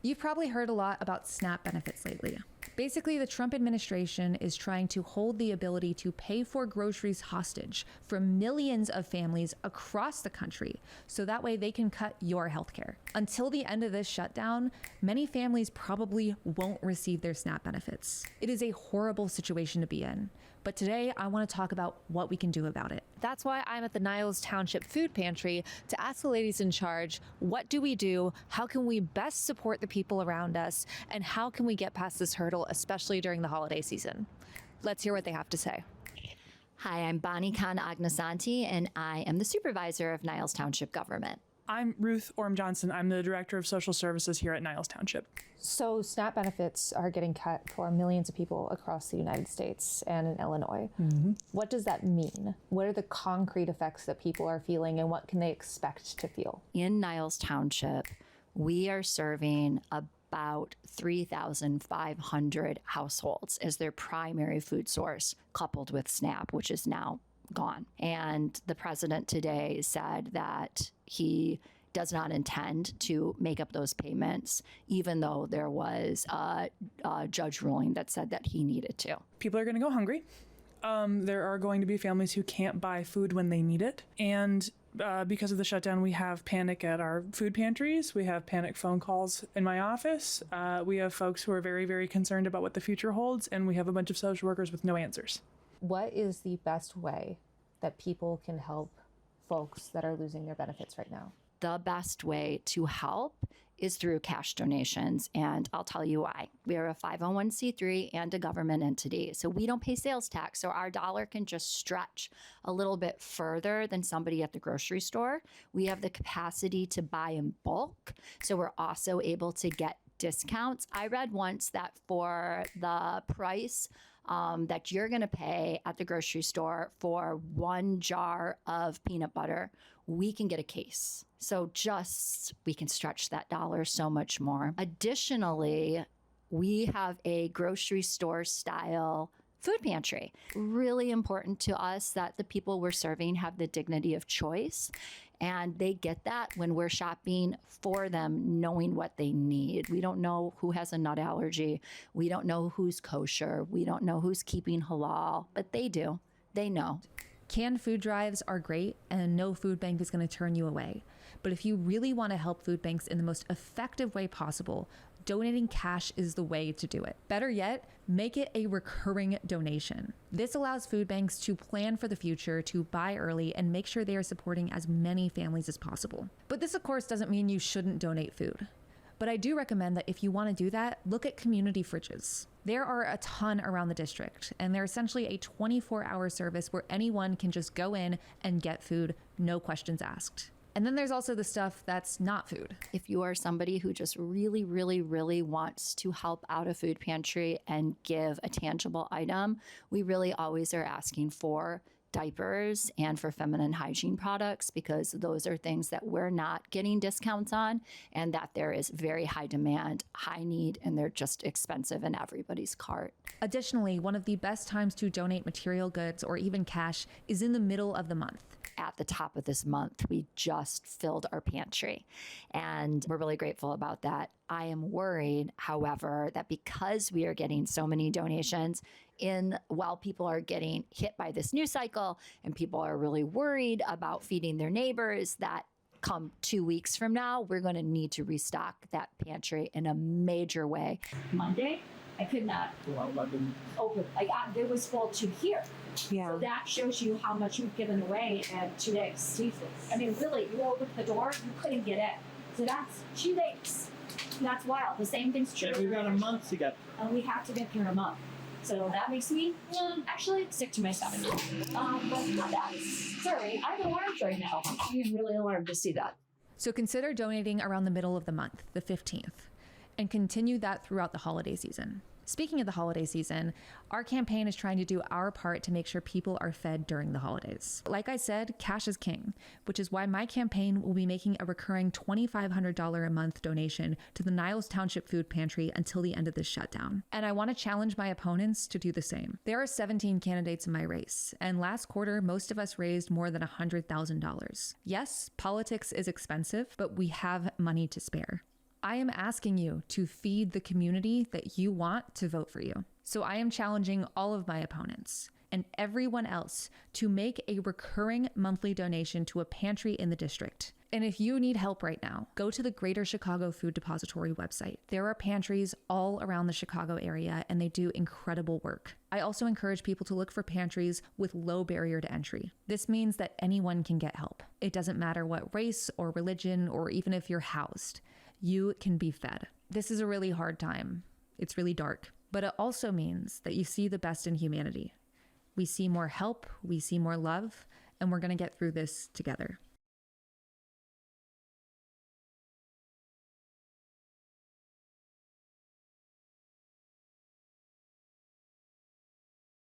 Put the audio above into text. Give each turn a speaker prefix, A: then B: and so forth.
A: You've probably heard a lot about SNAP benefits lately. Basically, the Trump administration is trying to hold the ability to pay for groceries hostage for millions of families across the country, so that way they can cut your healthcare. Until the end of this shutdown, many families probably won't receive their SNAP benefits. It is a horrible situation to be in, but today I want to talk about what we can do about it. That's why I'm at the Niles Township Food Pantry to ask the ladies in charge, what do we do? How can we best support the people around us? And how can we get past this hurdle, especially during the holiday season? Let's hear what they have to say.
B: Hi, I'm Bonnie Khan Agnasanti, and I am the supervisor of Niles Township government.
C: I'm Ruth Orm Johnson. I'm the director of social services here at Niles Township.
A: So SNAP benefits are getting cut for millions of people across the United States and in Illinois. What does that mean? What are the concrete effects that people are feeling, and what can they expect to feel?
B: In Niles Township, we are serving about 3,500 households as their primary food source, coupled with SNAP, which is now gone. And the president today said that he does not intend to make up those payments, even though there was a judge ruling that said that he needed to.
C: People are going to go hungry. There are going to be families who can't buy food when they need it. And because of the shutdown, we have panic at our food pantries. We have panic phone calls in my office. We have folks who are very, very concerned about what the future holds. And we have a bunch of social workers with no answers.
A: What is the best way that people can help folks that are losing their benefits right now?
B: The best way to help is through cash donations, and I'll tell you why. We are a 501c3 and a government entity, so we don't pay sales tax, so our dollar can just stretch a little bit further than somebody at the grocery store. We have the capacity to buy in bulk, so we're also able to get discounts. I read once that for the price that you're going to pay at the grocery store for one jar of peanut butter, we can get a case. So we can stretch that dollar so much more. Additionally, we have a grocery store style food pantry. Really important to us that the people we're serving have the dignity of choice, and they get that when we're shopping for them, knowing what they need. We don't know who has a nut allergy. We don't know who's kosher. We don't know who's keeping halal, but they do. They know.
A: Canned food drives are great, and no food bank is going to turn you away. But if you really want to help food banks in the most effective way possible, donating cash is the way to do it. Better yet, make it a recurring donation. This allows food banks to plan for the future, to buy early, and make sure they are supporting as many families as possible. But this, of course, doesn't mean you shouldn't donate food. But I do recommend that if you want to do that, look at community fridges. There are a ton around the district, and they're essentially a 24-hour service where anyone can just go in and get food, no questions asked. And then there's also the stuff that's not food.
B: If you are somebody who just really, really, really wants to help out a food pantry and give a tangible item, we really always are asking for diapers and for feminine hygiene products, because those are things that we're not getting discounts on, and that there is very high demand, high need, and they're just expensive in everybody's cart.
A: Additionally, one of the best times to donate material goods or even cash is in the middle of the month.
B: At the top of this month, we just filled our pantry, and we're really grateful about that. I am worried, however, that because we are getting so many donations while people are getting hit by this news cycle and people are really worried about feeding their neighbors, that come 2 weeks from now, we're going to need to restock that pantry in a major way.
D: Monday, I could not open. There was full to here.
A: Yeah.
D: So that shows you how much you've given away in 2 days. Jesus. I mean, really, you opened the door, you couldn't get in. So that's 2 days. That's wild. The same thing's true.
E: Yeah, we've got a month to get.
D: And we have to get through a month. So that makes me actually sick to my stomach. But not that. Sorry, I'm alarmed right now. I'm really alarmed to see that.
A: So consider donating around the middle of the month, the 15th, and continue that throughout the holiday season. Speaking of the holiday season, our campaign is trying to do our part to make sure people are fed during the holidays. Like I said, cash is king, which is why my campaign will be making a recurring $2,500 a month donation to the Niles Township Food Pantry until the end of this shutdown. And I want to challenge my opponents to do the same. There are 17 candidates in my race, and last quarter, most of us raised more than $100,000. Yes, politics is expensive, but we have money to spare. I am asking you to feed the community that you want to vote for you. So I am challenging all of my opponents and everyone else to make a recurring monthly donation to a pantry in the district. And if you need help right now, go to the Greater Chicago Food Depository website. There are pantries all around the Chicago area, and they do incredible work. I also encourage people to look for pantries with low barrier to entry. This means that anyone can get help. It doesn't matter what race or religion, or even if you're housed, you can be fed. This is a really hard time. It's really dark, but it also means that you see the best in humanity. We see more help, we see more love, and we're going to get through this together.